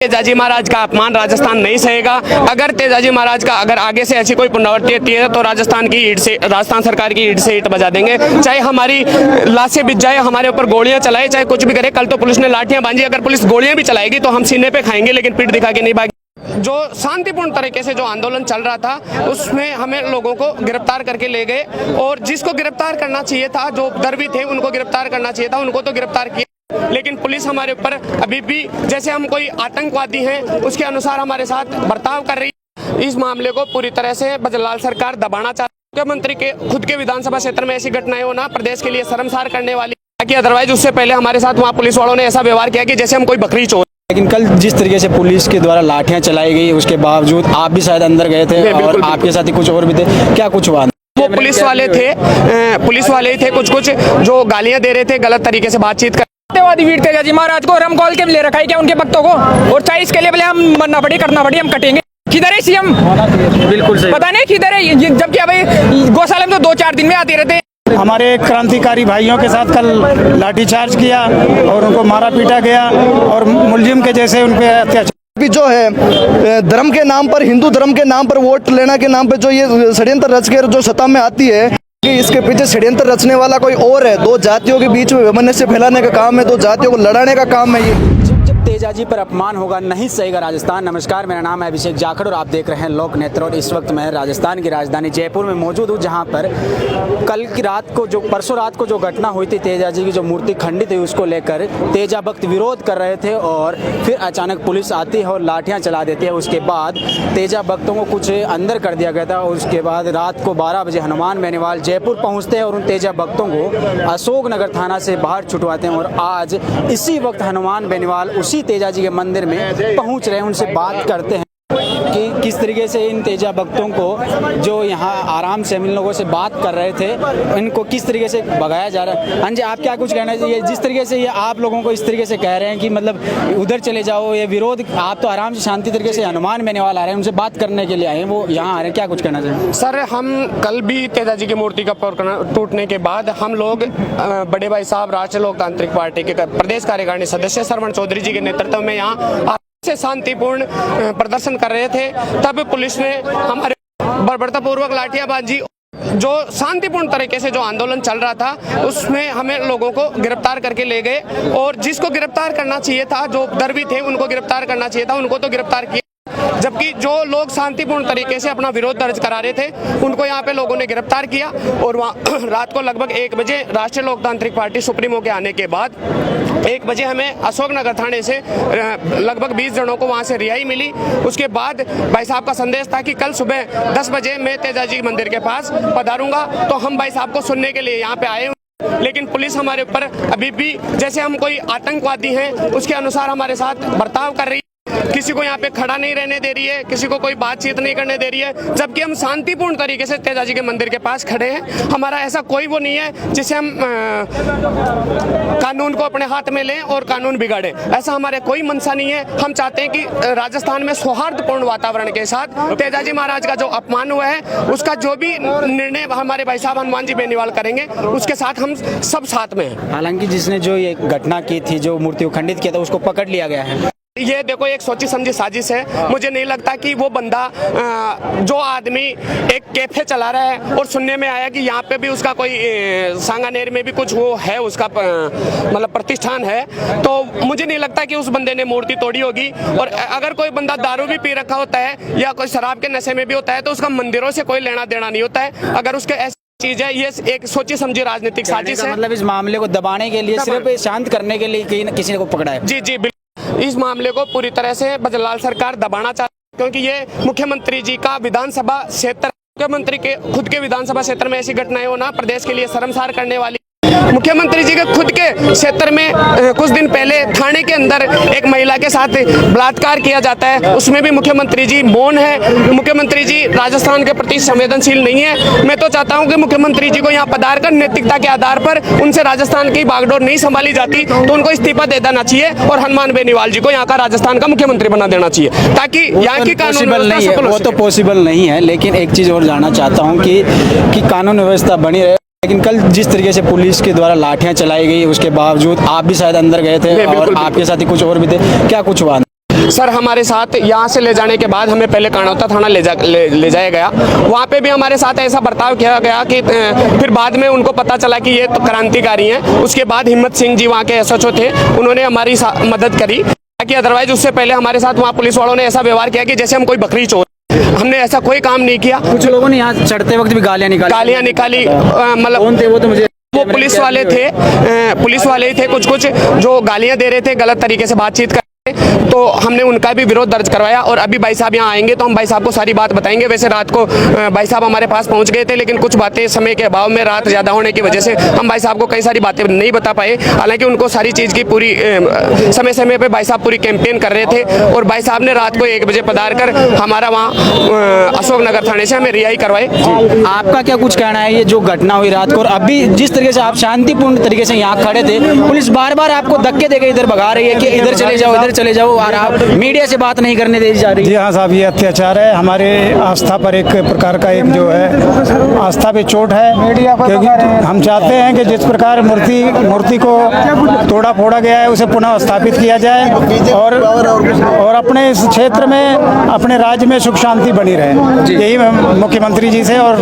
तेजाजी महाराज का अपमान राजस्थान नहीं सहेगा। अगर तेजाजी महाराज का अगर आगे से ऐसी कोई पुनरावृत्ति होती है तो राजस्थान सरकार की ईंट से ईंट बजा देंगे। चाहे हमारी लाशें बिछ जाए, हमारे ऊपर गोलियां चलाए, चाहे कुछ भी करे। कल तो पुलिस ने लाठियां बांधी, अगर पुलिस गोलियां भी चलाएगी तो हम सीने पे खाएंगे, लेकिन पीठ दिखा के नहीं भागेंगे। जो शांतिपूर्ण तरीके से जो आंदोलन चल रहा था उसमें हमें लोगों को गिरफ्तार करके ले गए, और जिसको गिरफ्तार करना चाहिए था, जो दर्वी थे उनको गिरफ्तार करना चाहिए था, उनको तो गिरफ्तार किया। लेकिन पुलिस हमारे ऊपर अभी भी जैसे हम कोई आतंकवादी हैं उसके अनुसार हमारे साथ बर्ताव कर रही है। इस मामले को पूरी तरह से बजरलाल सरकार दबाना चाहती है। मुख्यमंत्री के खुद के विधानसभा क्षेत्र में ऐसी घटनाएं होना प्रदेश के लिए शर्मसार करने वाली है। अदरवाइज उससे पहले हमारे साथ वहाँ पुलिस वालों ने ऐसा व्यवहार किया कि जैसे हम कोई बकरी चोर। लेकिन कल जिस तरीके से पुलिस के द्वारा लाठियां चलाई गई, उसके बावजूद आप भी शायद अंदर गए थे और आपके साथ ही कुछ और भी थे, क्या कुछ हुआ? वो पुलिस वाले ही थे कुछ जो गालियां दे रहे थे, गलत तरीके से बातचीत कर। सत्यवादी वीर तेजाजी महाराज को रम कॉल के ले रखा है क्या उनके भक्तों को, और चाहे इसके लिए भले हम मरना पड़े करना पड़े हम कटेंगे। किधर है सीएम? बिल्कुल सही, पता नहीं किधर है, जबकि भाई गौशाला में तो 2-4 दिन में आते रहते हैं। हमारे क्रांतिकारी भाइयों के साथ कल लाठीचार्ज किया और उनको मारा पीटा गया, और मुलजिम के जैसे उन पर अत्याचार भी जो है धर्म के नाम पर, हिंदू धर्म के नाम पर, वोट लेना के नाम पर जो ये षड्यंत्र रच के जो सत्ता में आती है, कि इसके पीछे षड्यंत्र रचने वाला कोई और है। दो जातियों के बीच में वैमनस्य फैलाने का काम है, दो जातियों को लड़ाने का काम है ये। जब तेजाजी पर अपमान होगा नहीं सहेगा राजस्थान। नमस्कार, मेरा नाम है अभिषेक जाखड़ और आप देख रहे हैं लोक नेत्र। और इस वक्त मैं राजस्थान की राजधानी जयपुर में मौजूद हूँ, जहाँ पर कल की रात को परसों रात को जो घटना हुई थी, तेजाजी की जो मूर्ति खंडित हुई उसको लेकर तेजा भक्त विरोध कर रहे थे, और फिर अचानक पुलिस आती है और लाठियाँ चला देती है। उसके बाद तेजा भक्तों को कुछ अंदर कर दिया गया था। उसके बाद रात को 12 बजे हनुमान बेनीवाल जयपुर पहुँचते हैं और उन तेजा भक्तों को अशोकनगर थाना से बाहर छुटवाते हैं। और आज इसी वक्त हनुमान बेनीवाल उसी तेजाजी के मंदिर में पहुंच रहे हैं, उनसे बात करते हैं कि किस तरीके से इन तेजा भक्तों को जो यहाँ आराम से हम इन लोगों से बात कर रहे थे, इनको किस तरीके से भगाया जा रहा है। हाँ जी, आप क्या कुछ कहना चाहिए? जिस तरीके से ये आप लोगों को इस तरीके से कह रहे हैं कि मतलब उधर चले जाओ, ये विरोध, आप तो आराम से शांति तरीके से हनुमान बेनीवाल आ रहे हैं, उनसे बात करने के लिए आए हैं, वो यहाँ आ रहे हैं, क्या कुछ कहना चाहिए? सर, हम कल भी तेजाजी की मूर्ति का टूटने के बाद हम लोग बड़े भाई साहब राष्ट्रीय लोकतांत्रिक पार्टी के प्रदेश कार्यकारिणी सदस्य श्रवण चौधरी जी के नेतृत्व में यहाँ से शांतिपूर्ण प्रदर्शन कर रहे थे। तब पुलिस ने हमारे बर्बरतापूर्वक लाठियां बांधी। जो शांतिपूर्ण तरीके से जो आंदोलन चल रहा था उसमें हमें लोगों को गिरफ्तार करके ले गए, और जिसको गिरफ्तार करना चाहिए था, जो दर्वी थे उनको गिरफ्तार करना चाहिए था, उनको तो गिरफ्तार किया। जबकि जो लोग शांतिपूर्ण तरीके से अपना विरोध दर्ज करा रहे थे उनको यहाँ पे लोगों ने गिरफ्तार किया। और वहाँ रात को लगभग 1 बजे राष्ट्रीय लोकतांत्रिक पार्टी सुप्रीमो के आने के बाद 1 बजे हमें अशोकनगर थाने से लगभग 20 जनों को वहाँ से रिहाई मिली। उसके बाद भाई साहब का संदेश था कि कल सुबह 10 बजे मैं तेजाजी मंदिर के पास पधारूंगा, तो हम भाई साहब को सुनने के लिए यहाँ पे आए। लेकिन पुलिस हमारे ऊपर अभी भी जैसे हम कोई आतंकवादी हैं उसके अनुसार हमारे साथ बर्ताव कर रही है। किसी को यहाँ पे खड़ा नहीं रहने दे रही है, किसी को कोई बातचीत नहीं करने दे रही है, जबकि हम शांतिपूर्ण तरीके से तेजाजी के मंदिर के पास खड़े हैं। हमारा ऐसा कोई वो नहीं है जिसे हम कानून को अपने हाथ में लें और कानून बिगाड़े, ऐसा हमारे कोई मंशा नहीं है। हम चाहते हैं कि राजस्थान में सौहार्दपूर्ण वातावरण के साथ तेजाजी महाराज का जो अपमान हुआ है उसका जो भी निर्णय हमारे भाई साहब हनुमान जी बेनीवाल करेंगे, उसके साथ हम सब साथ में हैं। हालांकि जिसने जो ये घटना की थी, जो मूर्ति को खंडित किया था, उसको पकड़ लिया गया है। ये देखो एक सोची समझी साजिश है। मुझे नहीं लगता कि वो बंदा जो आदमी एक कैफे चला रहा है और सुनने में आया कि यहाँ पे भी उसका कोई सांगानेर में भी कुछ वो है, उसका मतलब प्रतिष्ठान है, तो मुझे नहीं लगता कि उस बंदे ने मूर्ति तोड़ी होगी। और अगर कोई बंदा दारू भी पी रखा होता है या कोई शराब के नशे में भी होता है तो उसका मंदिरों से कोई लेना देना नहीं होता है। अगर उसके ऐसी चीज है, ये एक सोची समझी राजनीतिक साजिश है। मतलब इस मामले को दबाने के लिए, सिर्फ शांत करने के लिए किसी को पकड़ा है। जी बिल्कुल, इस मामले को पूरी तरह से बजरलाल सरकार दबाना चाहती है, क्योंकि ये मुख्यमंत्री जी का विधानसभा क्षेत्र, मुख्यमंत्री के खुद के विधानसभा क्षेत्र में ऐसी घटनाएं होना प्रदेश के लिए शर्मसार करने वाली। मुख्यमंत्री जी के खुद के क्षेत्र में कुछ दिन पहले थाने के अंदर एक महिला के साथ बलात्कार किया जाता है, उसमें भी मुख्यमंत्री जी मौन है। मुख्यमंत्री जी राजस्थान के प्रति संवेदनशील नहीं है। मैं तो चाहता हूं कि मुख्यमंत्री जी को यहाँ पधार कर नैतिकता के आधार पर उनसे राजस्थान की बागडोर नहीं संभाली जाती तो उनको इस्तीफा दे देना चाहिए और हनुमान बेनीवाल जी को यहाँ का राजस्थान का मुख्यमंत्री बना देना चाहिए, ताकि यहाँ की कानून व्यवस्था वो तो पॉसिबल नहीं है। लेकिन एक चीज और जानना चाहता हूँ कि कानून व्यवस्था बनी रहे। लेकिन कल जिस तरीके से पुलिस के द्वारा लाठियां चलाई गई, उसके बावजूद आप भी शायद अंदर गए थे और आपके साथ ही कुछ और भी थे, क्या कुछ हुआ? सर हमारे साथ यहाँ से ले जाने के बाद हमें पहले कर्णौता थाना ले जाया गया। वहाँ पे भी हमारे साथ ऐसा बर्ताव किया गया कि फिर बाद में उनको पता चला कि ये तो क्रांतिकारी हैं। उसके बाद हिम्मत सिंह जी वहाँ के एसएचओ थे, उन्होंने हमारी मदद करी, कि अदरवाइज उससे पहले हमारे साथ वहाँ पुलिस वालों ने ऐसा व्यवहार किया कि जैसे हम कोई बकरी चोर। हमने ऐसा कोई काम नहीं किया। कुछ लोगों ने यहाँ चढ़ते वक्त भी गालियाँ निकाली, मतलब कौन थे वो तो मुझे वो पुलिस वाले थे, पुलिस वाले ही थे कुछ जो गालियां दे रहे थे, गलत तरीके से बातचीत कर रहे थे, तो हमने उनका भी विरोध दर्ज करवाया। और अभी भाई साहब यहाँ आएंगे तो हम भाई साहब को सारी बात बताएंगे। वैसे रात को भाई साहब हमारे पास पहुंच गए थे, लेकिन कुछ बातें समय के अभाव में रात ज़्यादा होने की वजह से हम भाई साहब को कई सारी बातें नहीं बता पाए। हालांकि उनको सारी चीज़ की पूरी समय समय पे भाई साहब पूरी कैंपेन कर रहे थे। और भाई साहब ने रात को 1 बजे पधार कर हमारा वहाँ अशोक नगर थाने से हमें रिहाई करवाई। आपका क्या कुछ कहना है ये जो घटना हुई रात को, और अभी जिस तरीके से आप शांतिपूर्ण तरीके से यहाँ खड़े थे, पुलिस बार बार आपको धक्के देकर इधर भगा रही है कि इधर चले जाओ, और आप मीडिया से बात नहीं करने दे जा रही? जी हाँ साहब, ये अत्याचार है, हमारे आस्था पर एक प्रकार का एक जो है आस्था पे चोट है। क्योंकि हम चाहते हैं कि जिस प्रकार मूर्ति को तोड़ा फोड़ा गया है उसे पुनः स्थापित किया जाए, और अपने इस क्षेत्र में अपने राज्य में सुख शांति बनी रहे। यही मुख्यमंत्री जी से और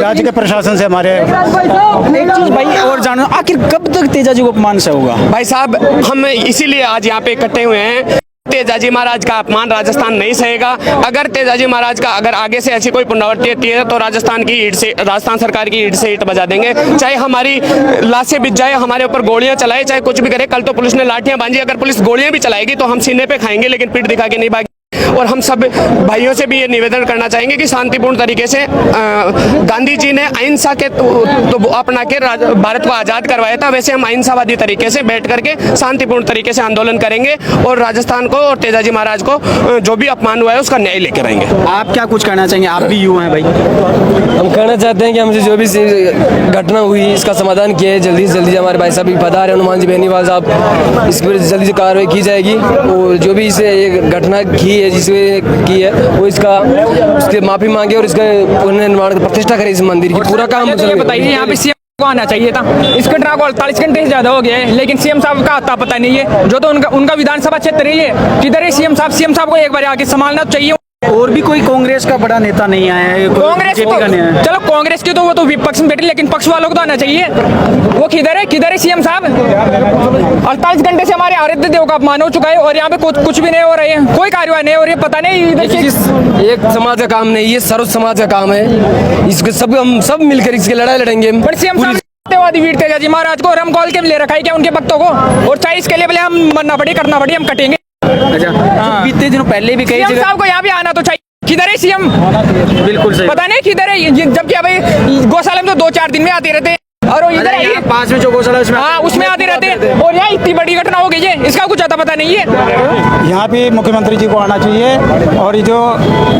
राज्य के प्रशासन से हमारे। एक चीज भाई और जानो, आखिर कब तक तेजाजी को अपमान से होगा? भाई साहब हम इसीलिए आज यहाँ पे इकट्ठे हुए हैं। तेजाजी महाराज का अपमान राजस्थान नहीं सहेगा। अगर तेजाजी महाराज का अगर आगे से ऐसी कोई पुनरावृत्ति होती है तो राजस्थान सरकार की ईंट से ईंट बजा देंगे। चाहे हमारी लाशें बिछ जाए, हमारे ऊपर गोलियां चलाए, चाहे कुछ भी करे। कल तो पुलिस ने लाठियां बांधी, अगर पुलिस गोलियां भी चलाएगी तो हम सीने पे खाएंगे, लेकिन पीठ दिखा के नहीं भागेंगे। और हम सब भाइयों से भी ये निवेदन करना चाहेंगे कि शांतिपूर्ण तरीके से गांधी जी ने अहिंसा के तो अपना के भारत को आज़ाद करवाया था, वैसे हम अहिंसावादी तरीके से बैठ करके शांतिपूर्ण तरीके से आंदोलन करेंगे और राजस्थान को और तेजाजी महाराज को जो भी अपमान हुआ है उसका न्याय लेकर आएंगे। आप क्या कुछ कहना चाहेंगे? आप भी युवा हैं भाई। हम कहना चाहते हैं कि हमसे जो भी घटना हुई इसका समाधान किया है जल्दी से जल्दी। हमारे भाई साहब भी बता रहे हैं, हनुमान जी बेनीवाल साहब, इस पर जल्दी से कार्रवाई की जाएगी। और जो भी इसे ये घटना की है जिसने की है वो उसके माफी मांगे और इसका पुनर्निर्माण प्रतिष्ठा करे इस मंदिर की। पूरा काम बताइए, यहाँ पे सीएम को आना चाहिए था। इस घटना को 48 घंटे से ज्यादा हो गया है, लेकिन सीएम साहब का आता पता नहीं है। जो तो उनका विधानसभा क्षेत्र है, ये किधर है सीएम साहब को एक बार आके संभालना चाहिए। और भी कोई कांग्रेस का बड़ा नेता नहीं आया है? कांग्रेस को चलो, कांग्रेस की तो वो तो विपक्ष में बैठे, लेकिन पक्ष वालों को तो आना चाहिए। वो किधर है सीएम साहब? 48 घंटे से हमारे आराध्य देव का अपमान हो चुका है और यहाँ पे कुछ भी नहीं हो रही है, कोई कार्यवाही नहीं हो रही है। पता नहीं एक समाज का काम नहीं, ये सर्व समाज का काम है। इसके हम सब मिलकर इसकी लड़ाई लड़ेंगे। सीएम सत्यवादी वीर तेजाजी महाराज को रम कॉल के ले रखा है क्या उनके भक्तों को? और चाहे इसके लिए भले हम मरना पड़े करना पड़े, हम कटेंगे। अच्छा, बीते दिनों पहले भी कई सीएम साहब को यहाँ भी आना तो चाहिए। किधर है सीएम? बिल्कुल सही। पता नहीं किधर है, जबकि अभी गौशाला में तो 2-4 दिन में आते रहते हैं, और वो इधर पास में जो गौशाला उसमें आते रहते हैं। और यहाँ इतनी बड़ी घटना हो गई है, इसका कुछ ज्यादा पता नहीं है। यहाँ पे मुख्यमंत्री जी को आना चाहिए, और जो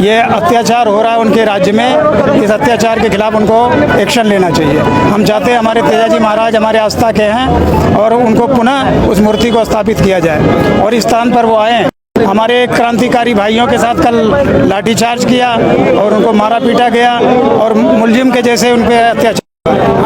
ये अत्याचार हो रहा है उनके राज्य में, इस अत्याचार के खिलाफ उनको एक्शन लेना चाहिए। हम चाहते हैं हमारे तेजाजी महाराज हमारे आस्था के हैं और उनको पुनः उस मूर्ति को स्थापित किया जाए और इस स्थान पर वो आए। हमारे क्रांतिकारी भाइयों के साथ कल लाठीचार्ज किया और उनको मारा पीटा गया और मुलजिम के जैसे उन पर अत्याचार।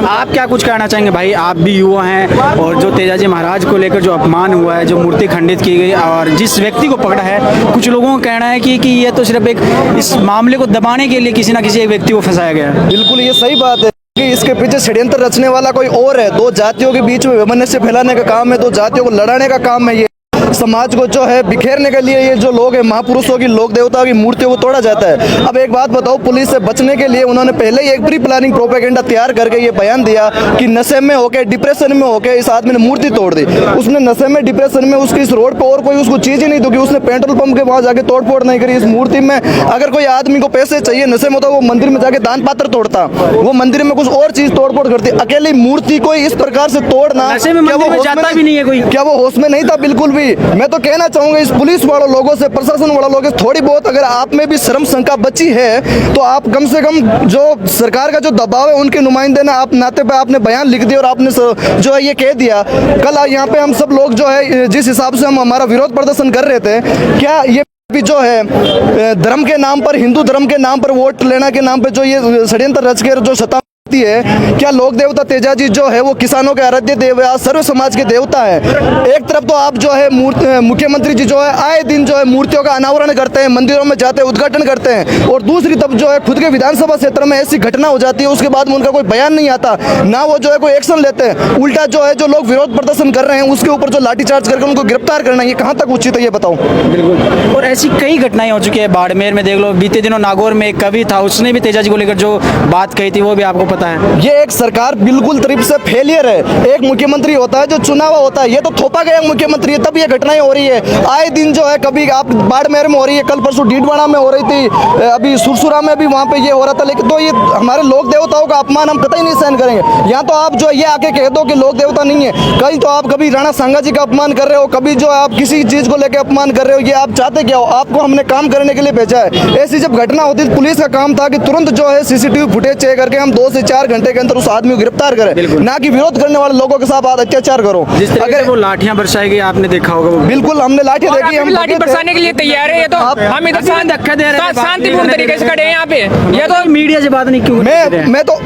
आप क्या कुछ कहना चाहेंगे भाई? आप भी युवा हैं, और जो तेजाजी महाराज को लेकर जो अपमान हुआ है, जो मूर्ति खंडित की गई और जिस व्यक्ति को पकड़ा है, कुछ लोगों का कहना है कि ये तो सिर्फ एक इस मामले को दबाने के लिए किसी न किसी एक व्यक्ति को फंसाया गया है। बिल्कुल ये सही बात है कि इसके पीछे षड्यंत्र रचने वाला कोई और है। दो जातियों के बीच में वैमनस्य फैलाने का काम है, दो जातियों को लड़ाने का काम है। ये समाज को जो है बिखेरने के लिए ये जो लोग हैं, महापुरुषों की लोक देवताओं की मूर्तियों को तोड़ा जाता है। अब एक बात बताओ, पुलिस से बचने के लिए उन्होंने पहले ही एक प्री प्लानिंग प्रोपेगेंडा तैयार करके ये बयान दिया कि नशे में होके डिप्रेशन में होके इस आदमी ने मूर्ति तोड़ दी। उसने नशे में डिप्रेशन में उसकी इस रोड पे और कोई उसको चीज ही नहीं दूंगी, उसने पेट्रोल पंप के वहां जाके तोड़ फोड़ नहीं करी। इस मूर्ति में अगर कोई आदमी को पैसे चाहिए नशे में, तो वो मंदिर में जाके दान पात्र तोड़ता, वो मंदिर में कुछ और चीज तोड़ फोड़ करती। अकेली मूर्ति को इस प्रकार से तोड़ना, क्या वो होश में नहीं था? बिल्कुल भी। मैं तो कहना चाहूंगा इस पुलिस वालों लोगों से, प्रशासन वालों लोगों से, थोड़ी बहुत अगर आप में भी शर्म शंका बची है तो आप कम से कम जो सरकार का जो दबाव है उनके नुमाइंदे ने आप नाते पे आपने बयान लिख दिया और आपने जो है ये कह दिया। कल यहाँ पे हम सब लोग जो है जिस हिसाब से हम हमारा विरोध प्रदर्शन कर रहे थे, क्या ये भी जो है धर्म के नाम पर, हिंदू धर्म के नाम पर, वोट लेना के नाम पर जो ये षड्यंत्र रच के जो आती है। क्या लोक देवता तेजा जी जो है वो किसानों के आराध्य देव है, सर्व समाज के देवता है। एक तरफ तो आप जो है मुख्यमंत्री जी जो है आए दिन जो है मूर्तियों का अनावरण करते हैं, मंदिरों में जाते हैं, उद्घाटन करते हैं, और दूसरी तरफ जो है खुद के विधानसभा क्षेत्र में ऐसी घटना हो जाती है, उसके बाद में उनका कोई बयान नहीं आता, ना वो जो है कोई एक्शन लेते हैं। उल्टा जो है जो लोग विरोध प्रदर्शन कर रहे हैं उसके ऊपर जो लाठीचार्ज करके उनको गिरफ्तार करना, ये कहाँ तक उचित है ये बताओ। बिल्कुल। और ऐसी कई घटनाएं हो चुकी है, बाड़मेर में देख लो, बीते दिनों नागौर में एक कवि था, उसने भी तेजा जी को लेकर जो बात कही थी वो भी आपको पता है। ये एक सरकार बिल्कुल तरफ से फेलियर है। एक मुख्यमंत्री होता है जो चुनाव होता है, ये तो थोपा गया मुख्यमंत्री है, तब ये घटनाएं हो रही है। आए दिन जो है कभी आप बाड़मेर में हो रही है, कल परसों डीडवाड़ा में हो रही थी, अभी सुरसुरा में भी वहाँ पे ये हो रहा था। लेकिन तो ये हमारे लोक देवताओं का अपमान हम कतई नहीं सहन करेंगे। यहाँ तो आप जो है ये आके कह दो कि लोक देवता नहीं है, कहीं तो आप कभी राणा सांगा जी का अपमान कर रहे हो, कभी जो आप किसी चीज को लेकर अपमान कर रहे हो। ये आप चाहते क्या हो? आपको हमने काम करने के लिए भेजा है। ऐसी जब घटना होती है पुलिस का काम था कि तुरंत जो है सीसीटीवी फुटेज चेक करके हम 2 से 4 घंटे के अंदर उस आदमी को गिरफ्तार करें, ना कि विरोध करने वाले लोगों के साथ अत्याचार करो। अगर वो लाठियां बरसाई गई आपने देखा होगा, बिल्कुल हमने लाठियां देखी, हम लाठी बरसाने के लिए तैयार है। ये तो हम इधर धक्का दे रहे हैं, शांतिपूर्ण तरीके से खड़े हैं यहाँ पे। ये तो मीडिया से बात नहीं क्यों? मैं तो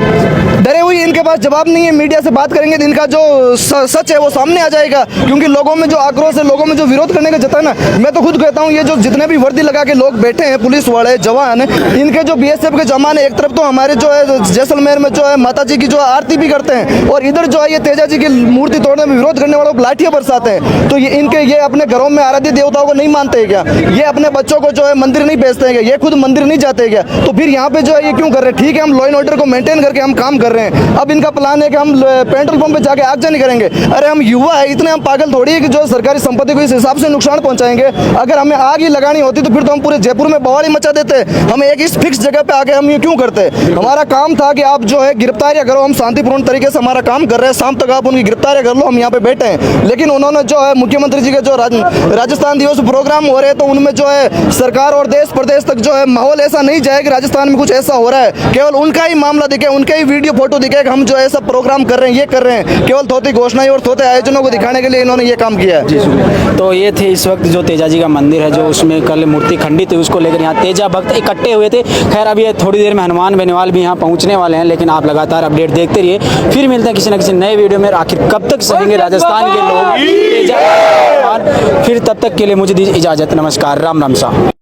डरे हुई, इनके पास जवाब नहीं है। मीडिया से बात करेंगे तो इनका जो सच है वो सामने आ जाएगा, क्योंकि लोगों में जो आक्रोश है, लोगों में जो विरोध करने का जता है ना, मैं तो खुद कहता हूँ ये जो जितने भी वर्दी लगा के लोग बैठे हैं, पुलिस वाले जवान, इनके जो बीएसएफ के जवान है, एक तरफ तो हमारे जो है जैसलमेर में जो है माता जी की जो आरती भी करते हैं, और इधर जो है ये तेजा जी की मूर्ति तोड़ने में विरोध करने वालों को लाठियां बरसाते हैं। तो ये अपने घरों में आराध्य देवताओं को नहीं मानते हैं क्या? ये अपने बच्चों को जो है मंदिर नहीं भेजते हैं क्या? ये खुद मंदिर नहीं जाते हैं क्या? तो फिर यहाँ पे जो है ये क्यों कर रहे हैं? ठीक है, हम लॉ एंड ऑर्डर को मेंटेन करके हम काम कर रहे हैं। अब इनका प्लान है कि हम पेट्रोल पंप पे जाके आगजनी करेंगे। अरे हम युवा है, इतने हम पागल थोड़ी है कि जो सरकारी संपत्ति को इस हिसाब से नुकसान पहुंचाएंगे। अगर हमें आग ही लगानी होती तो फिर तो हम पूरे जयपुर में बवाली मचा देते। हम एक इस फिक्स जगह पे आके हम ये क्यों करते? हमारा काम था कि आप जो है गिरफ्तारियां करो, हम शांतिपूर्ण तरीके से हमारा काम कर रहे हैं, शाम तक आप उनकी गिरफ्तारियां कर लो, हम यहाँ पे बैठे हैं। लेकिन उन्होंने जो है मुख्यमंत्री जी के जो राजस्थान दिवस प्रोग्राम हो रहे हैं, तो उनमें जो है सरकार और देश प्रदेश तक जो है माहौल ऐसा नहीं जाए कि राजस्थान में कुछ ऐसा हो रहा है। केवल उनका ही मामला दिखे, उनके ही वीडियो फोटो दिखे कि हम जो है सब प्रोग्राम कर रहे हैं, ये कर रहे हैं। केवल थोड़ी घोषणाएं और थोड़े आयोजनों को दिखाने के लिए इन्होंने ये काम किया है। तो ये थे इस वक्त जो तेजा जी का मंदिर है, जो उसमें कल मूर्ति खंडित थी, उसको लेकर यहाँ तेजा भक्त इकट्ठे हुए थे। खैर अब ये थोड़ी देर में हनुमान बेनीवाल भी यहाँ पहुँचने वाले हैं, लेकिन आप लगातार अपडेट देखते रहिए। फिर मिलते हैं किसी न किसी नए वीडियो में। आखिर कब तक सहेंगे राजस्थान के लोग तेजा? फिर तब तक के लिए मुझे दीजिए इजाजत। नमस्कार, राम राम सा।